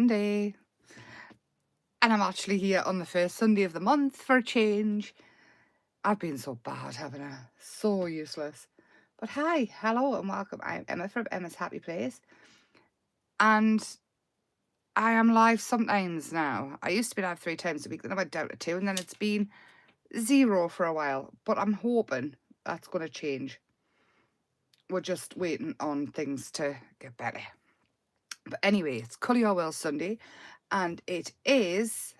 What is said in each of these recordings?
Sunday. And I'm actually here on the first Sunday of the month for a change. I've been so bad, haven't I? So useless. But hi, hello and welcome. I'm Emma from Emma's Happy Place. And I am live sometimes now. I used to be live 3 times a week, then I went down to 2, and then it's been 0 for a while. But I'm hoping that's going to change. We're just waiting on things to get better. But anyway, it's Colour Your World Sunday, and it is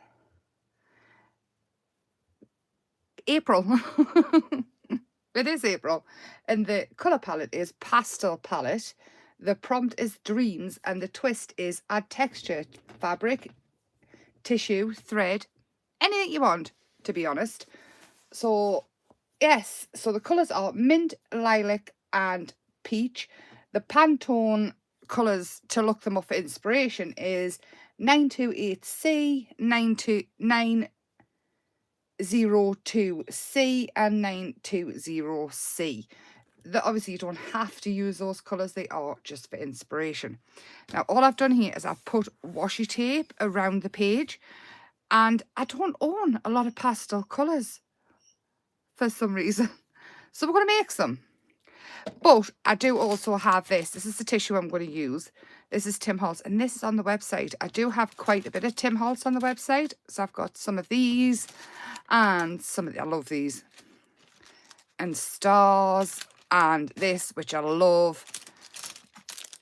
April. It is April, and the colour palette is Pastel palette. The prompt is dreams, and the twist is add texture, fabric, tissue, thread, anything you want, to be honest. So yes, so the colours are mint, lilac and peach. The Pantone colours to look them up for inspiration is 928C, 902C and 920C. Obviously you don't have to use those colours, they are just for inspiration. Now all I've done here is I've put washi tape around the page, and I don't own a lot of pastel colours for some reason, so we're going to make some. But I do also have this. This is the tissue I'm going to use. This is Tim Holtz, and this is on the website. I do have quite a bit of Tim Holtz on the website. So I've got some of these and some of the, I love these, and stars, and this, which I love,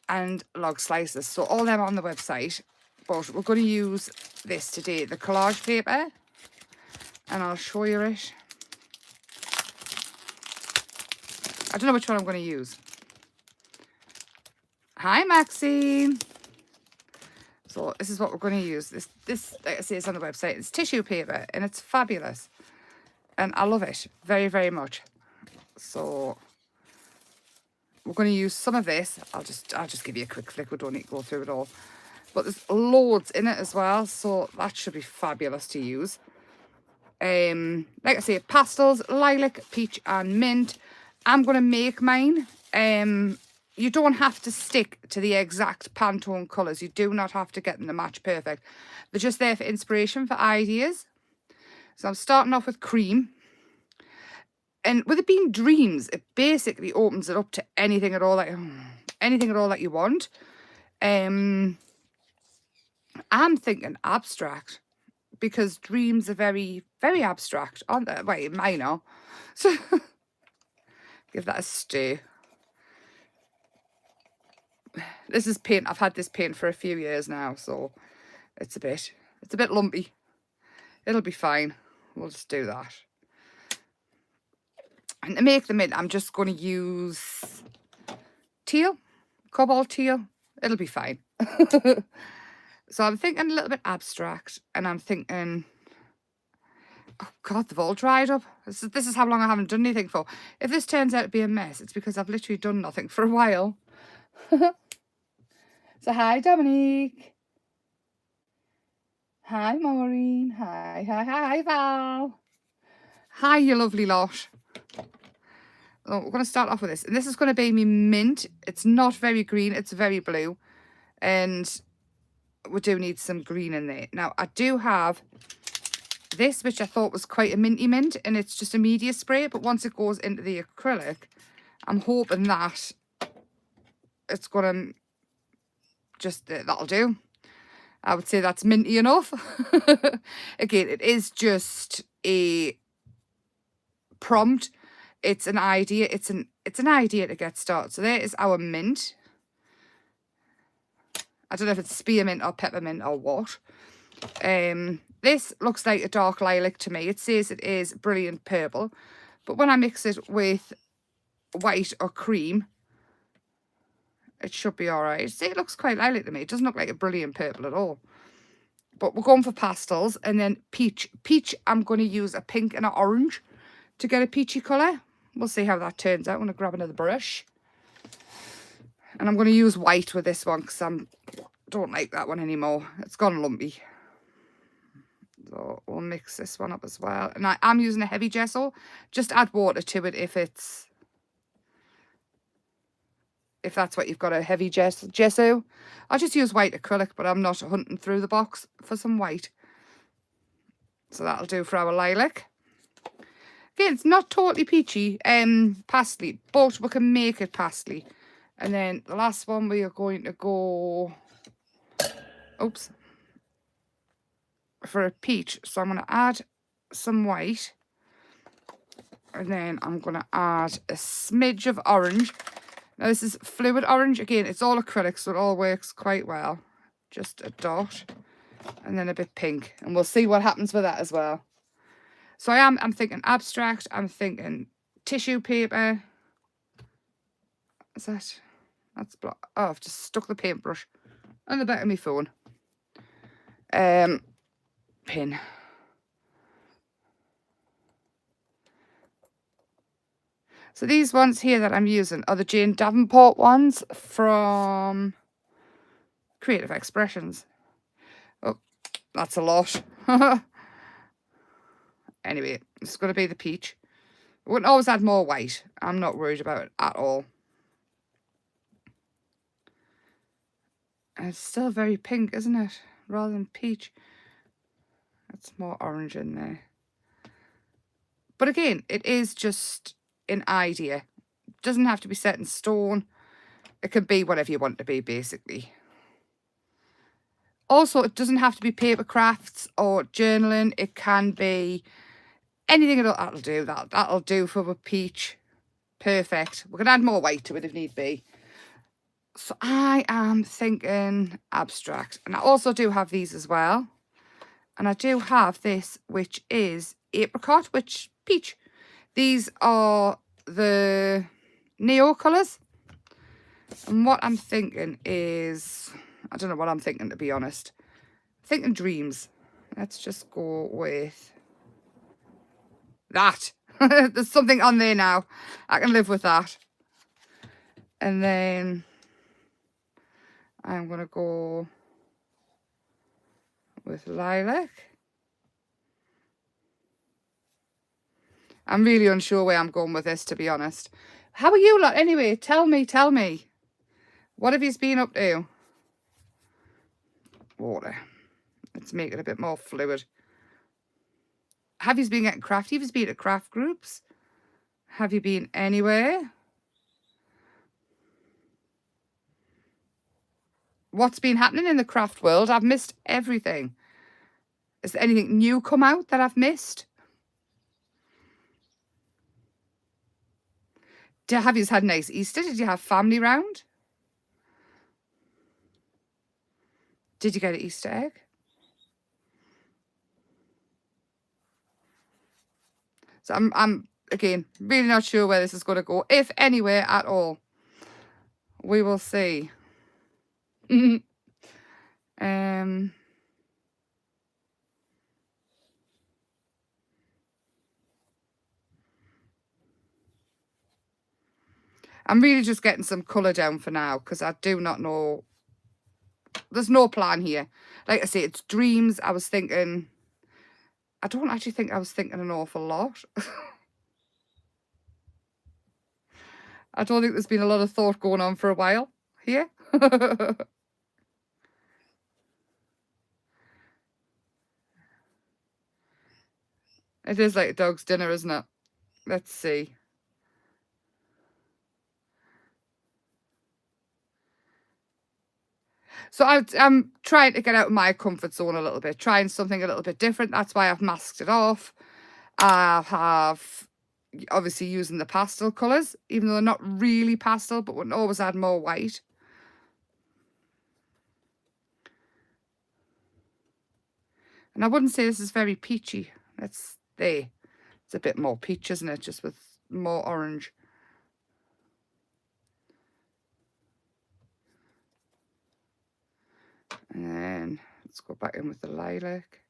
and log slices. So all them are on the website. But we're going to use this today, the collage paper, and I'll show you it. I don't know which one I'm going to use. Hi, Maxine. So this is what we're going to use. This, like I say, is on the website. It's tissue paper, and it's fabulous. And I love it very, very much. So we're going to use some of this. I'll just give you a quick flick. We don't need to go through it all. But there's loads in it as well. So that should be fabulous to use. Like I say, pastels, lilac, peach and mint. I'm going to make mine. You don't have to stick to the exact Pantone colours. You do not have to get them to match perfect. They're just there for inspiration, for ideas. So I'm starting off with cream. And with it being dreams, it basically opens it up to anything at all that you want. I'm thinking abstract, because dreams are very, very abstract, aren't they? Wait, mine are. So give that a stir. This is paint. I've had this paint for a few years now, so it's a bit lumpy. It'll be fine. We'll just do that. And to make the mint, I'm just going to use teal, cobalt teal. It'll be fine. So I'm thinking a little bit abstract, and I'm thinking, oh God, they've all dried up. This is how long I haven't done anything for. If this turns out to be a mess, it's because I've literally done nothing for a while. So hi, Dominique. Hi, Maureen. Hi, Val. Hi, you lovely lot. So we're going to start off with this. And this is going to be me mint. It's not very green. It's very blue. And we do need some green in there. Now, I do have this, which I thought was quite a minty mint. And it's just a media spray. But once it goes into the acrylic, I'm hoping that it's going to just, that'll do. I would say that's minty enough. Again, it is just a prompt. It's an idea. It's an idea to get started. So there is our mint. I don't know if it's spearmint or peppermint or what. This looks like a dark lilac to me. It says it is brilliant purple, but when I mix it with white or cream, it should be all right. See, it looks quite lilac to me. It doesn't look like a brilliant purple at all. But we're going for pastels. And then peach. Peach, I'm going to use a pink and an orange to get a peachy colour. We'll see how that turns out. I'm going to grab another brush. And I'm going to use white with this one, because I don't like that one anymore. It's gone lumpy. So we'll mix this one up as well. And I am using a heavy gesso. Just add water to it if if that's what you've got, a heavy gesso. I'll just use white acrylic, but I'm not hunting through the box for some white. So that'll do for our lilac. Again, it's not totally peachy, pastely, but we can make it pastely. And then the last one, we are going to go, oops, for a peach. So I'm going to add some white. And then I'm going to add a smidge of orange. Now this is fluid orange. Again, it's all acrylic, so it all works quite well. Just a dot. And then a bit pink. And we'll see what happens with that as well. So I'm thinking abstract. I'm thinking tissue paper. Is that? That's block. Oh, I've just stuck the paintbrush on the back of my phone. Pin. So these ones here that I'm using are the Jane Davenport ones from Creative Expressions. Oh, that's a lot. Anyway, it's going to be the peach. We can always add more white. I'm not worried about it at all. And it's still very pink, isn't it? Rather than peach. That's more orange in there. But again, it is just an idea. It doesn't have to be set in stone. It can be whatever you want it to be, basically. Also, it doesn't have to be paper crafts or journaling. It can be anything that'll do. That'll do for a peach. Perfect. We can add more white to it if need be. So I am thinking abstract. And I also do have these as well. And I do have this, which is apricot, which peach. These are the Neo colours. And what I'm thinking is, I don't know what I'm thinking, to be honest. I'm thinking dreams. Let's just go with that. There's something on there now. I can live with that. And then I'm going to go with lilac. I'm really unsure where I'm going with this, to be honest. How are you lot? Anyway, tell me. What have you been up to? Water. Let's make it a bit more fluid. Have you been getting crafty? Have you been at craft groups? Have you been anywhere? What's been happening in the craft world? I've missed everything. Is there anything new come out that I've missed? Have you had a nice Easter? Did you have family round? Did you get an Easter egg? So I'm again really not sure where this is going to go, if anywhere at all. We will see. I'm really just getting some colour down for now because I do not know. There's no plan here. Like I say, it's dreams. I was thinking. I don't actually think I was thinking an awful lot. I don't think there's been a lot of thought going on for a while here. It is like a dog's dinner, isn't it? Let's see. So I'm trying to get out of my comfort zone a little bit, trying something a little bit different. That's why I've masked it off. I have obviously using the pastel colours, even though they're not really pastel, but we can always add more white. And I wouldn't say this is very peachy. That's there. It's a bit more peach, isn't it? Just with more orange. And then let's go back in with the lilac.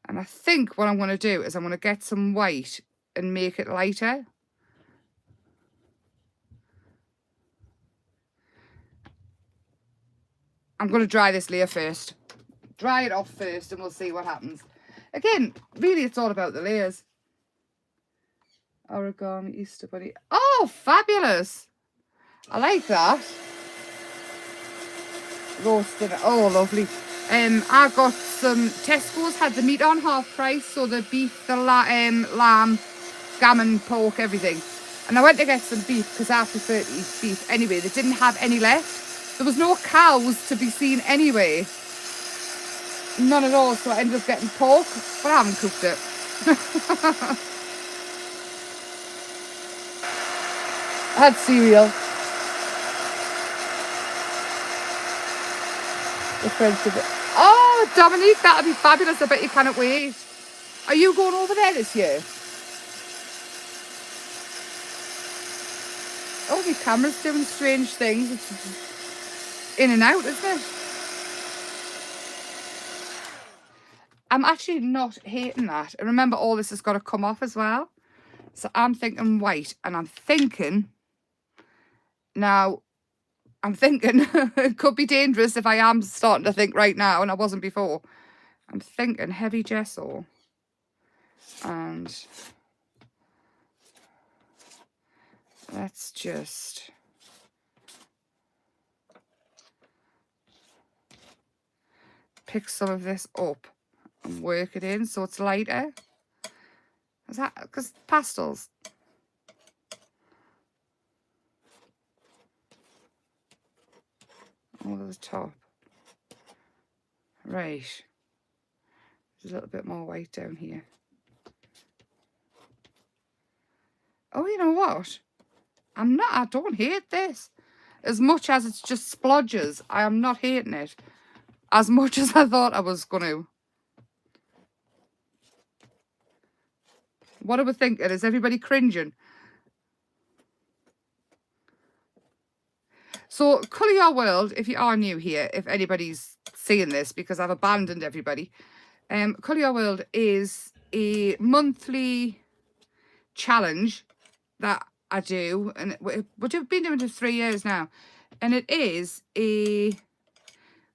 And I think what I'm going to do is I'm going to get some white and make it lighter. I'm going to dry this layer first. Dry it off first and we'll see what happens. Again, really it's all about the layers. Origami Easter Bunny. Oh, fabulous. I like that. Roasted. Oh, lovely. I got some Tesco's, had the meat on half price, so the beef, the lamb, gammon, pork, everything. And I went to get some beef because I prefer to eat beef anyway. They didn't have any left. There was no cows to be seen anyway. None at all, so I ended up getting pork, but I haven't cooked it. I had cereal. Oh, Dominique, that'll be fabulous. I bet you cannot wait. Are you going over there this year? Oh, the camera's doing strange things. It's in and out, isn't it? I'm actually not hating that. And remember, all this has got to come off as well. So I'm thinking white, and I'm thinking, now, I'm thinking it could be dangerous if I am starting to think right now, and I wasn't before. I'm thinking heavy gesso. And let's just pick some of this up and work it in so it's lighter. Is that because pastels? Over the top. Right. There's a little bit more white down here. Oh, you know what? I don't hate this. As much as it's just splodges, I am not hating it. As much as I thought I was going to. What are we thinking? Is everybody cringing? So, Colour Your World, if you are new here, if anybody's seeing this, because I've abandoned everybody, Colour Your World is a monthly challenge that I do, and we've been doing it for 3 years now, and it is a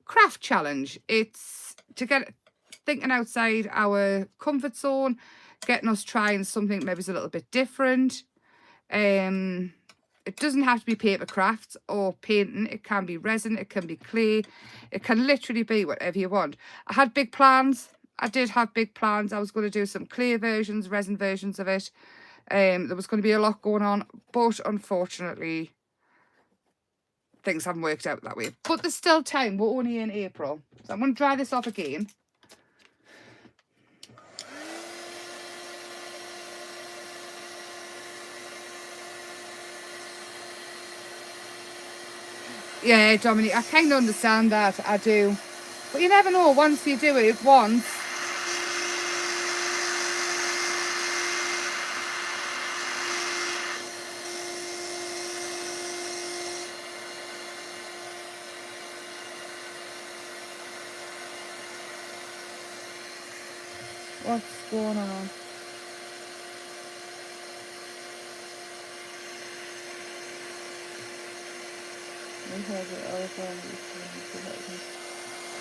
craft challenge. It's to get thinking outside our comfort zone, getting us trying something maybe is a little bit different. It doesn't have to be paper crafts or painting. It can be resin, it can be clay, it can literally be whatever you want. I had big plans. I did have big plans. I was going to do some clay versions, resin versions of it. There was going to be a lot going on, but unfortunately things haven't worked out that way. But there's still time. We're only in April. So I'm going to dry this off again. Yeah, Dominique, I kind of understand that. I do. But you never know. Once you do it once. What's going on?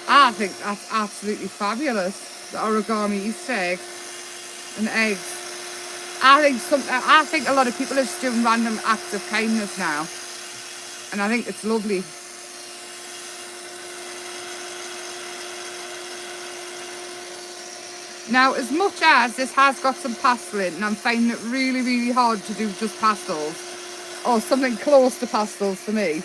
I think that's absolutely fabulous. The origami Easter egg and eggs. I think a lot of people are just doing random acts of kindness now, and I think it's lovely. Now, as much as this has got some pastel in, and I'm finding it really, really hard to do just pastels, or something close to pastels for me.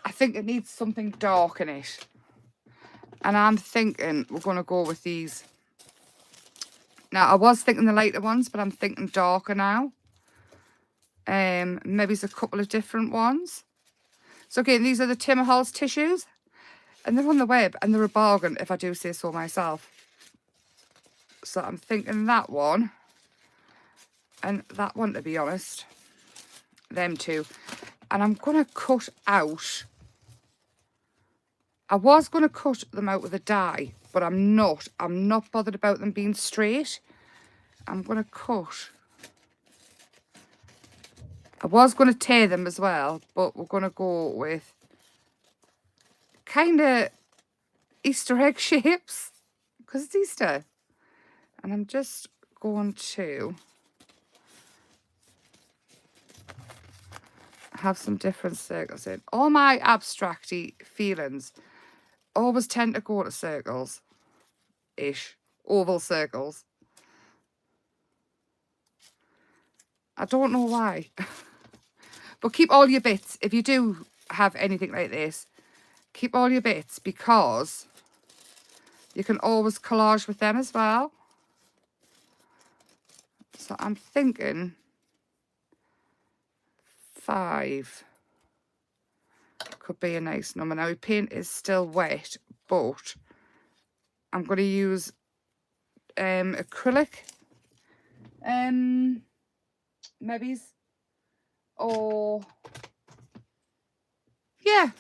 I think it needs something dark in it. And I'm thinking we're going to go with these. Now, I was thinking the lighter ones, but I'm thinking darker now. Maybe it's a couple of different ones. So again, these are the Tim Holtz tissues. And they're on the web, and they're a bargain, if I do say so myself. So I'm thinking that one. And that one, to be honest. Them two. And I'm going to cut out. I was going to cut them out with a die, but I'm not. I'm not bothered about them being straight. I'm going to cut. I was going to tear them as well, but we're going to go with kind of Easter egg shapes, because it's Easter. And I'm just going to have some different circles in. All my abstracty feelings always tend to go to circles-ish, oval circles. I don't know why. But keep all your bits. If you do have anything like this, keep all your bits, because you can always collage with them as well. So I'm thinking 5 could be a nice number. Now, my paint is still wet, but I'm going to use acrylic, maybe, or yeah,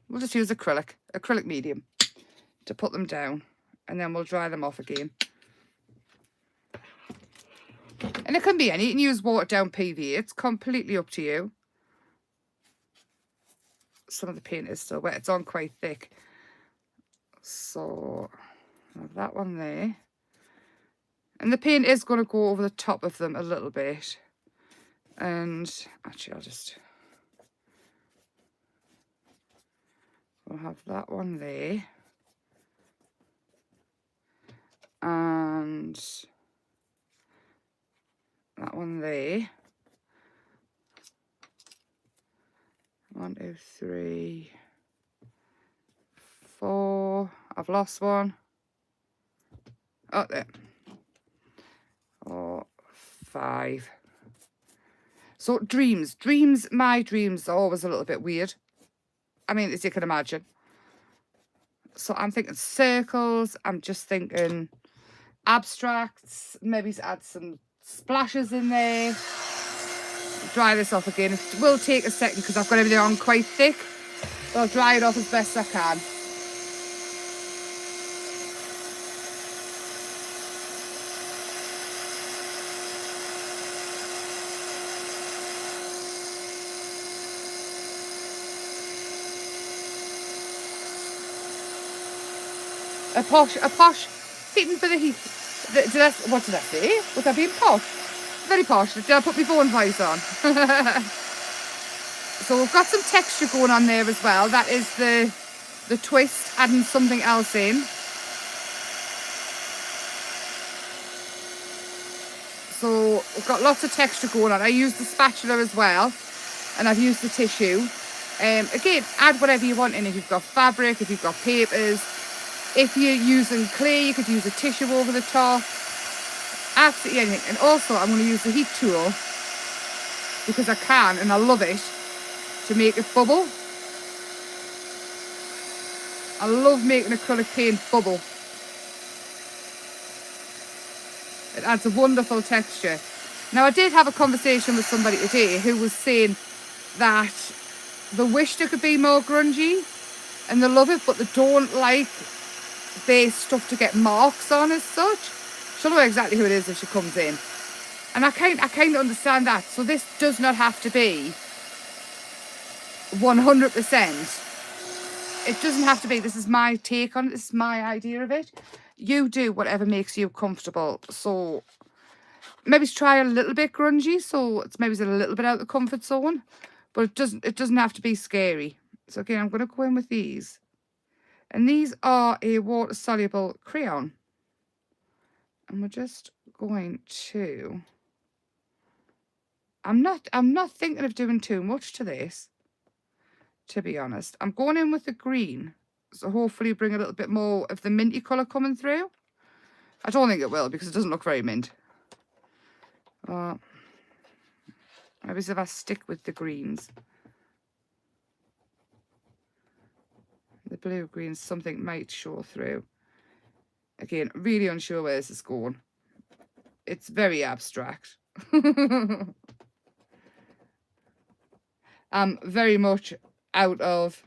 we'll just use acrylic medium to put them down, and then we'll dry them off again. And it can be any, you can use watered down PV, it's completely up to you. Some of the paint is still wet, it's on quite thick. So I have that one there. And the paint is going to go over the top of them a little bit. And actually, we'll have that one there. And that one there. 1, 2, 3, 4. I've lost one. Oh, there. Oh, 5. So dreams, my dreams are always a little bit weird. I mean, as you can imagine. So I'm thinking circles. I'm just thinking abstracts. Maybe add some splashes in there. Dry this off again. It will take a second because I've got everything on quite thick. But I'll dry it off as best I can. A posh fitting for the heat. What did I say? Was I being posh? Very posh. Did I put my phone voice on? So we've got some texture going on there as well. That is the twist, adding something else in. So we've got lots of texture going on. I used the spatula as well, and I've used the tissue. Again, add whatever you want in. If you've got fabric, if you've got papers. If you're using clay, you could use a tissue over the top. Absolutely anything. And also, I'm going to use the heat tool because I can, and I love it, to make it bubble. I love making acrylic paint bubble. It adds a wonderful texture. Now, I did have a conversation with somebody today who was saying that they wish they could be more grungy and they love it, but they don't like their stuff to get marks on as such. She'll know exactly who it is if she comes in. And I kind of understand that. So this does not have to be 100%. It doesn't have to be. This is my take on it. This is my idea of it. You do whatever makes you comfortable. So maybe try a little bit grungy. So it's maybe a little bit out of the comfort zone. But it doesn't have to be scary. So again, I'm going to go in with these. And these are a water-soluble crayon. And we're just going to... I'm not thinking of doing too much to this, to be honest. I'm going in with the green. So hopefully bring a little bit more of the minty colour coming through. I don't think it will because it doesn't look very mint. Maybe if I stick with the greens. The blue greens, something might show through. Again, really unsure where this is going. It's very abstract. I'm very much out of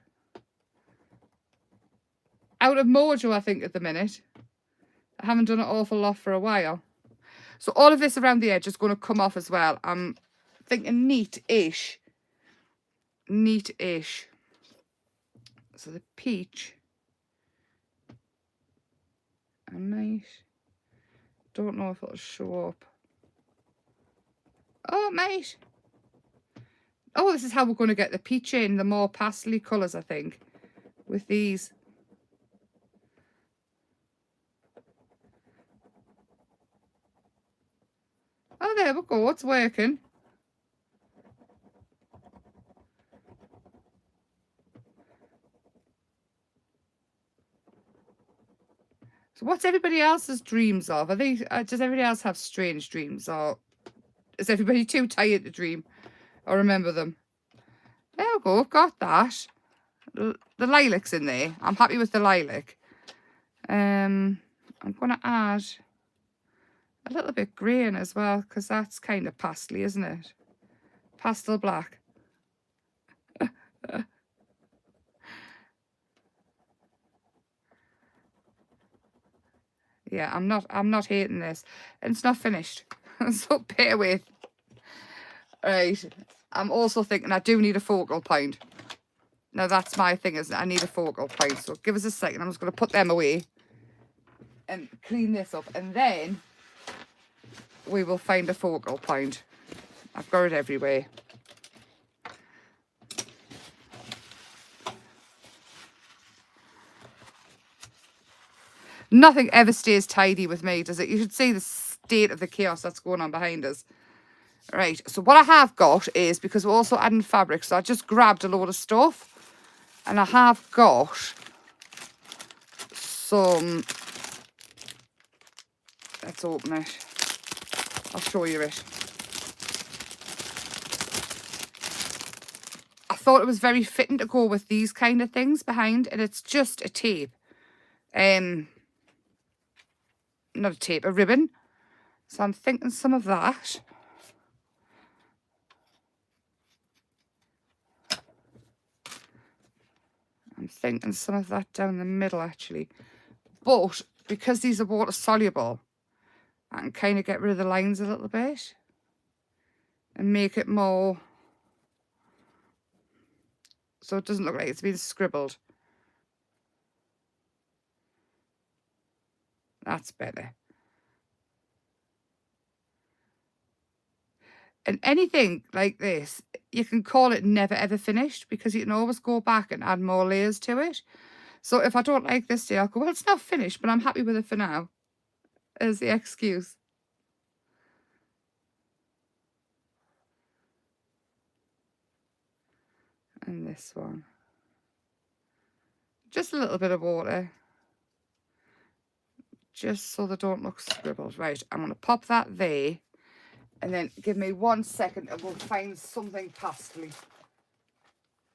mojo, I think, at the minute. I haven't done an awful lot for a while. So all of this around the edge is going to come off as well. I'm thinking neat-ish. Neat-ish. So the peach, I don't know if it'll show up. Oh, mate. Oh, this is how we're going to get the peach in, the more pastel colours, I think, with these. Oh, there we go. It's working. So what's everybody else's dreams of? Are they, does everybody else have strange dreams, or is everybody too tired to dream or remember them? There we go. I've got that. The lilac's in there. I'm happy with the lilac. I'm going to add a little bit grey in as well, because that's kind of pastel, isn't it? Pastel black. Yeah, I'm not hating this. And it's not finished. So bear with. Right. I'm also thinking I do need a focal point. Now that's my thing, is I need a focal point. So give us a second. I'm just going to put them away and clean this up, and then we will find a focal point. I've got it everywhere. Nothing ever stays tidy with me, does it? You should see the state of the chaos that's going on behind us. Right, so what I have got is, because we're also adding fabric, so I just grabbed a load of stuff, and I have got some, let's open it, I'll show you it. I thought it was very fitting to go with these kind of things behind, and it's just a tape. Not a tape, a ribbon. So I'm thinking some of that. I'm thinking some of that down the middle, actually. But because these are water soluble, I can kind of get rid of the lines a little bit and make it more, so it doesn't look like it's been scribbled. That's better. And anything like this, you can call it never ever finished, because you can always go back and add more layers to it. So if I don't like this day, I'll go, well, it's not finished, but I'm happy with it for now, as the excuse. And this one. Just a little bit of water. Just so they don't look scribbled. Right, I'm going to pop that there. And then give me 1 second and we'll find something pastely.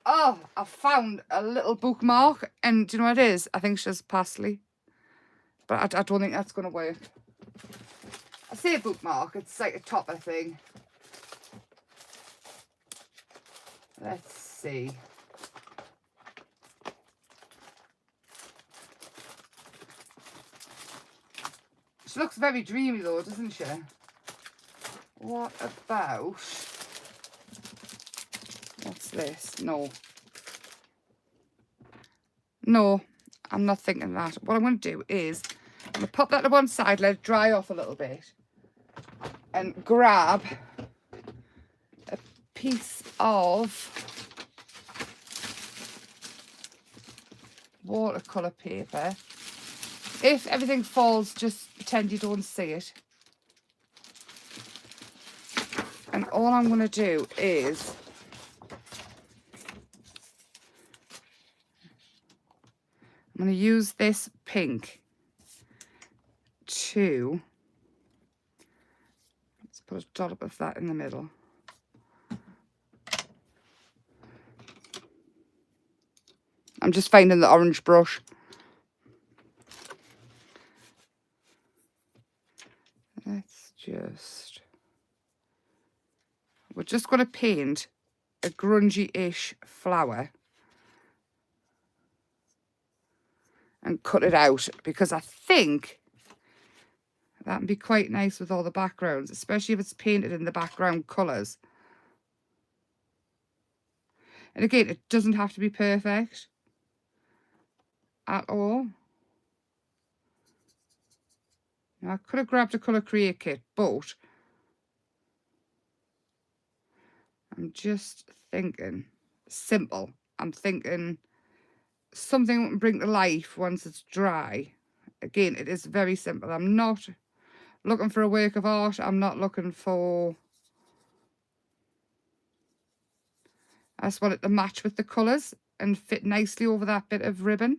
Oh, I found a little bookmark. And do you know what it is? I think it's just pastely. But I don't think that's going to work. I say a bookmark. It's like a topper thing. Let's see. She looks very dreamy though, doesn't she? What about... What's this? No. No, I'm not thinking that. What I'm going to do is, I'm going to pop that to one side, let it dry off a little bit, and grab a piece of watercolour paper. If everything falls, just pretend you don't see it. And all I'm going to do is I'm going to use this pink to, let's put a dollop of that in the middle. I'm just finding the orange brush. Let's just, we're just going to paint a grungy-ish flower and cut it out, because I think that would be quite nice with all the backgrounds, especially if it's painted in the background colours. And again, it doesn't have to be perfect at all. Now, I could have grabbed a colour create kit, but I'm just thinking simple. I'm thinking something that can bring to life once it's dry. Again, it is very simple. I'm not looking for a work of art. I'm not looking for... I just want it to match with the colours and fit nicely over that bit of ribbon.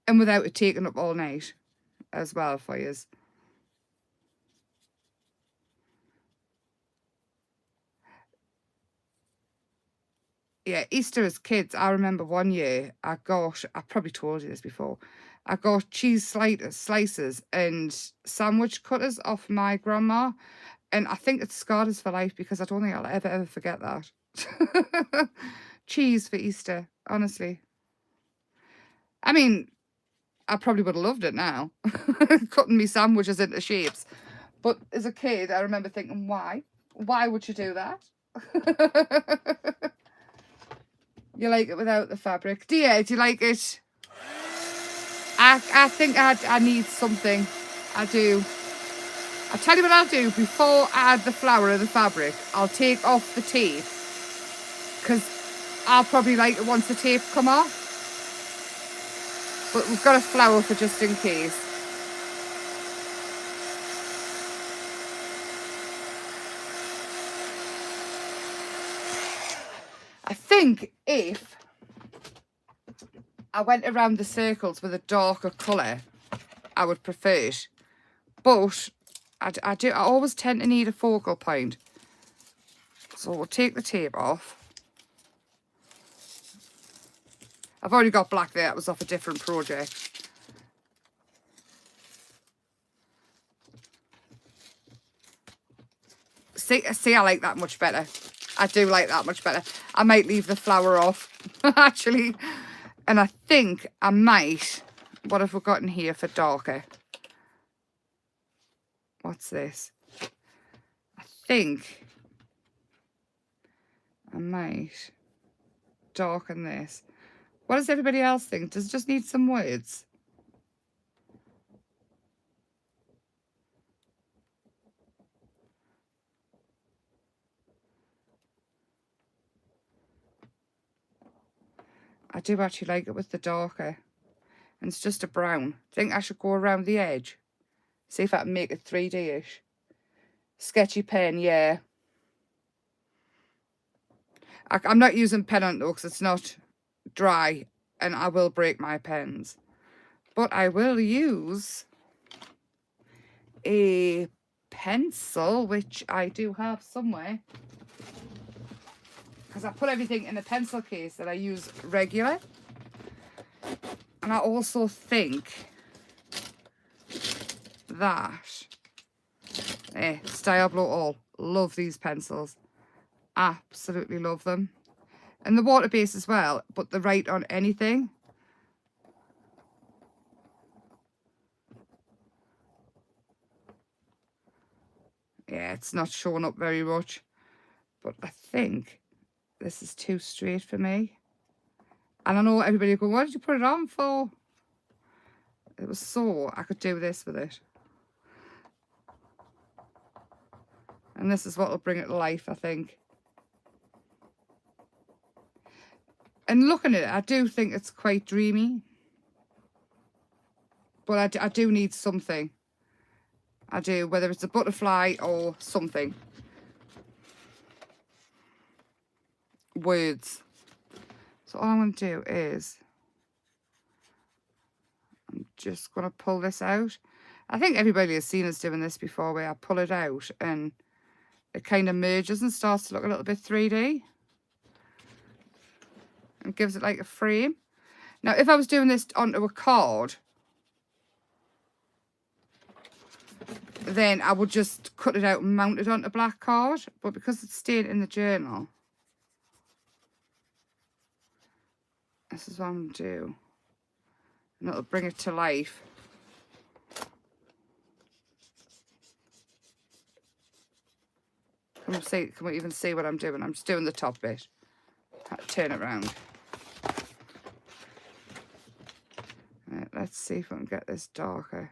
And without it taking up all night as well for you. Yeah, Easter as kids, I remember one year I probably told you this before, I got cheese slices and sandwich cutters off my grandma. And I think it's scarred us for life because I don't think I'll ever forget that. Cheese for Easter, honestly. I mean, I probably would have loved it now. Cutting me sandwiches into shapes. But as a kid, I remember thinking, why? Why would you do that? You like it without the fabric. Do you like it? I think I need something. I do. I'll tell you what I'll do. Before I add the flower or the fabric, I'll take off the tape. Because I'll probably like it once the tape come off. But we've got a flower for just in case. I think if I went around the circles with a darker colour, I would prefer it. But I always tend to need a focal point. So we'll take the tape off. I've already got black there. It was off a different project. See, I like that much better. I do like that much better. I might leave the flower off, actually. And I think I might... What have we got in here for darker? What's this? I think I might darken this. What does everybody else think? Does it just need some words? I do actually like it with the darker. And it's just a brown. Think I should go around the edge. See if I can make it 3D-ish. Sketchy pen, yeah. I'm not using pen on it though because it's not dry. And I will break my pens. But I will use a pencil, which I do have somewhere. Because I put everything in a pencil case that I use regular. And I also think that... Style Blow All. Love these pencils. Absolutely love them. And the water base as well, but the write on anything. Yeah, it's not showing up very much. But I think this is too straight for me. And I know everybody going, what did you put it on for? It was so I could do this with it. And this is what will bring it to life, I think. And looking at it, I do think it's quite dreamy. But I do need something. I do, whether it's a butterfly or something. Words. So all I'm going to do is... I'm just going to pull this out. I think everybody has seen us doing this before, where I pull it out and it kind of merges and starts to look a little bit 3D. And gives it like a frame. Now, if I was doing this onto a card, then I would just cut it out and mount it onto a black card. But because it's staying in the journal, this is what I'm going to do. And it'll bring it to life. Can we even see what I'm doing? I'm just doing the top bit. Turn it around. Right, let's see if we can get this darker.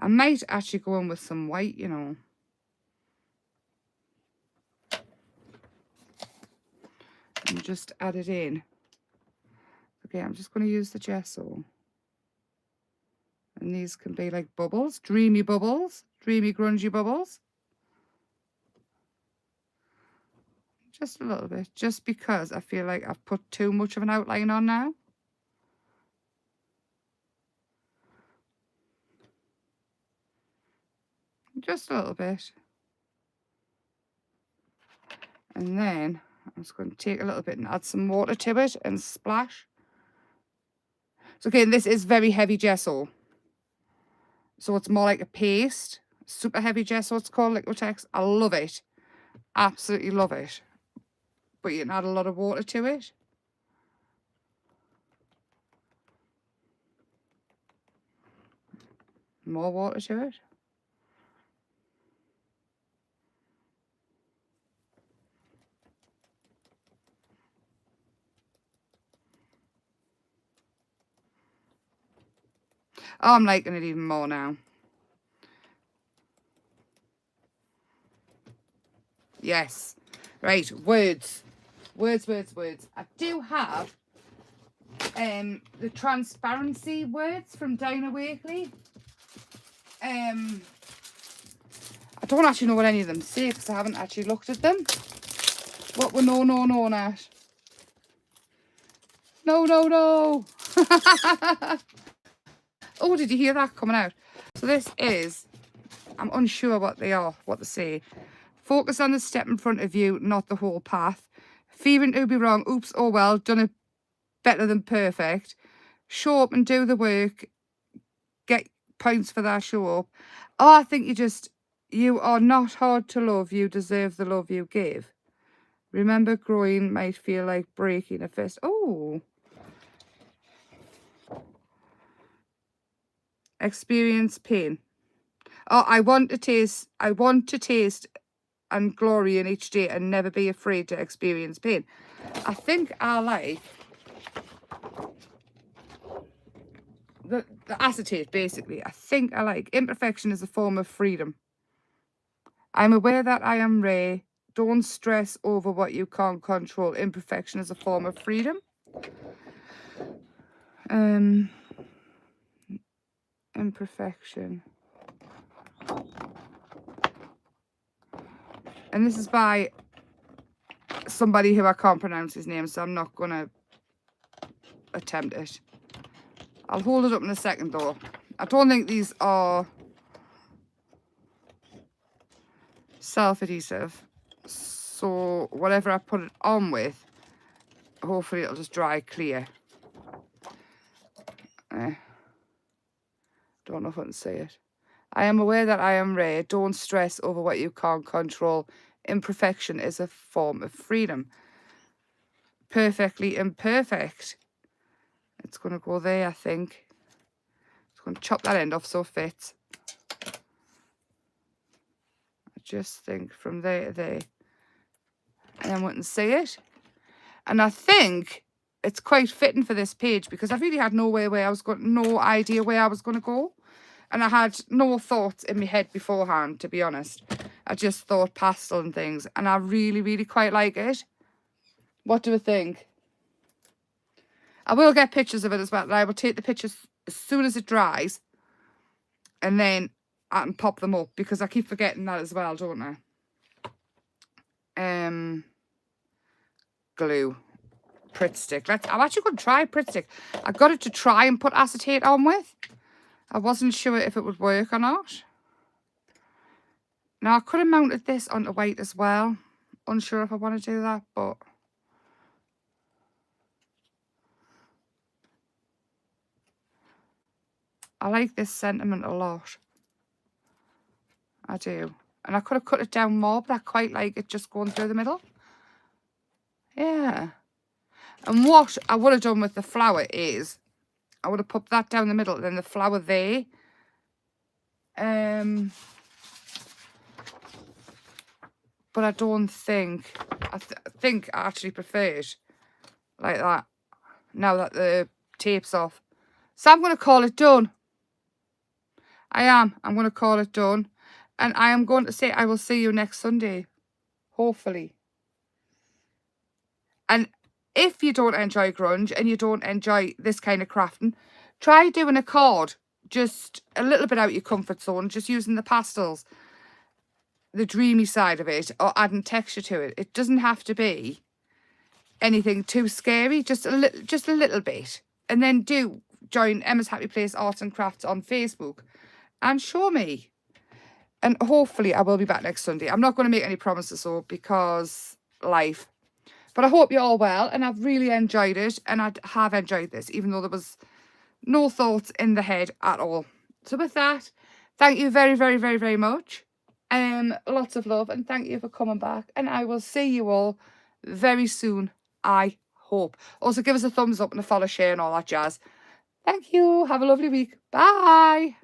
I might actually go in with some white, you know. And just add it in. Okay, I'm just going to use the gesso. And these can be like bubbles, dreamy grungy bubbles. Just a little bit, just because I feel like I've put too much of an outline on now. Just a little bit. And then I'm just going to take a little bit and add some water to it and splash. So again, this is very heavy gesso. So it's more like a paste. Super heavy gesso, it's called Liquitex. I love it. Absolutely love it. But you can add a lot of water to it. More water to it. Oh, I'm liking it even more now. Yes. Right, words. Words. I do have the transparency words from Dina Wakley. I don't actually know what any of them say because I haven't actually looked at them. What were no, Nat? No. Oh, did you hear that coming out? So this is, I'm unsure what they are, what they say. Focus on the step in front of you, not the whole path. Fearing to be wrong, oops, oh well, done it better than perfect. Show up and do the work. Get points for that show up. Oh, I think you are not hard to love. You deserve the love you give. Remember, growing might feel like breaking a fist. Oh. Experience pain. Oh, I want to taste and glory in each day and never be afraid to experience pain. I think I like the acetate, basically. I think I like imperfection is a form of freedom. I'm aware that I am rare. Don't stress over what you can't control. Imperfection is a form of freedom. Imperfection. And this is by somebody who I can't pronounce his name, so I'm not going to attempt it. I'll hold it up in a second, though. I don't think these are self-adhesive. So whatever I put it on with, hopefully it'll just dry clear. Don't know if I can say it. I am aware that I am rare. Don't stress over what you can't control. Imperfection is a form of freedom. Perfectly imperfect. It's going to go there, I think. It's going to chop that end off so it fits. I just think from there to there. And then we can see it. And I think it's quite fitting for this page because I really had no idea where I was going to go. And I had no thoughts in my head beforehand, to be honest. I just thought pastel and things. And I really, really quite like it. What do we think? I will get pictures of it as well. And I will take the pictures as soon as it dries. And then I can pop them up. Because I keep forgetting that as well, don't I? Glue. Pritt stick. I'm actually going to try Pritt stick. I got it to try and put acetate on with. I wasn't sure if it would work or not. Now, I could have mounted this onto white as well. Unsure if I want to do that, but I like this sentiment a lot. I do. And I could have cut it down more, but I quite like it just going through the middle. Yeah. And what I would have done with the flower is I would have put that down the middle and then the flower there. But I don't think, I think I actually prefer it like that now that the tape's off. So I'm going to call it done. I am. I'm going to call it done. And I am going to say I will see you next Sunday. Hopefully. And if you don't enjoy grunge and you don't enjoy this kind of crafting, try doing a card just a little bit out your comfort zone, just using the pastels, the dreamy side of it, or adding texture to it. It doesn't have to be anything too scary, just a little bit. And then do join Emma's Happy Place Arts and Crafts on Facebook and show me. And hopefully I will be back next Sunday. I'm not going to make any promises though, because life. But I hope you're all well, and I've really enjoyed it, and I have enjoyed this, even though there was no thoughts in the head at all. So with that, thank you very, very, very, very much. Lots of love, and thank you for coming back. And I will see you all very soon, I hope. Also, give us a thumbs up and a follow, share, and all that jazz. Thank you. Have a lovely week. Bye.